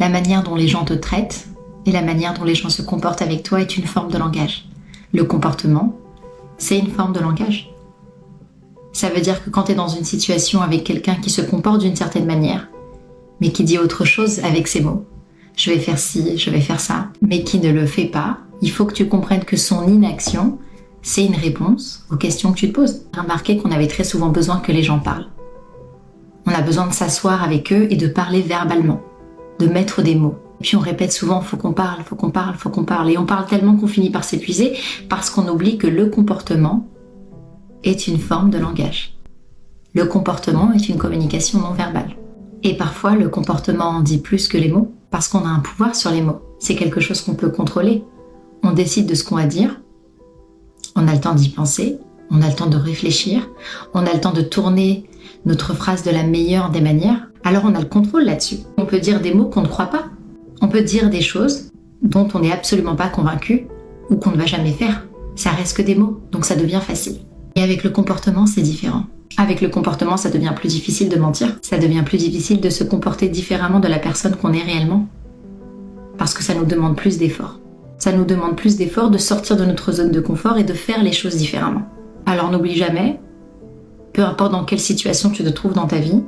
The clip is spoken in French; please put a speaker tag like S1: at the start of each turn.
S1: La manière dont les gens te traitent et la manière dont les gens se comportent avec toi est une forme de langage. Le comportement, c'est une forme de langage. Ça veut dire que quand tu es dans une situation avec quelqu'un qui se comporte d'une certaine manière, mais qui dit autre chose avec ses mots, je vais faire ci, je vais faire ça, mais qui ne le fait pas, il faut que tu comprennes que son inaction, c'est une réponse aux questions que tu te poses. Remarquez qu'on avait très souvent besoin que les gens parlent. On a besoin de s'asseoir avec eux et de parler verbalement, de mettre des mots. Et puis on répète souvent, faut qu'on parle, faut qu'on parle, faut qu'on parle. Et on parle tellement qu'on finit par s'épuiser parce qu'on oublie que le comportement est une forme de langage. Le comportement est une communication non verbale. Et parfois, le comportement en dit plus que les mots, parce qu'on a un pouvoir sur les mots. C'est quelque chose qu'on peut contrôler. On décide de ce qu'on va dire, on a le temps d'y penser, on a le temps de réfléchir, on a le temps de tourner notre phrase de la meilleure des manières. Alors on a le contrôle là-dessus. On peut dire des mots qu'on ne croit pas. On peut dire des choses dont on n'est absolument pas convaincu ou qu'on ne va jamais faire. Ça reste que des mots, donc ça devient facile. Et avec le comportement, c'est différent. Avec le comportement, ça devient plus difficile de mentir. Ça devient plus difficile de se comporter différemment de la personne qu'on est réellement. Parce que ça nous demande plus d'efforts. Ça nous demande plus d'efforts de sortir de notre zone de confort et de faire les choses différemment. Alors n'oublie jamais, peu importe dans quelle situation tu te trouves dans ta vie,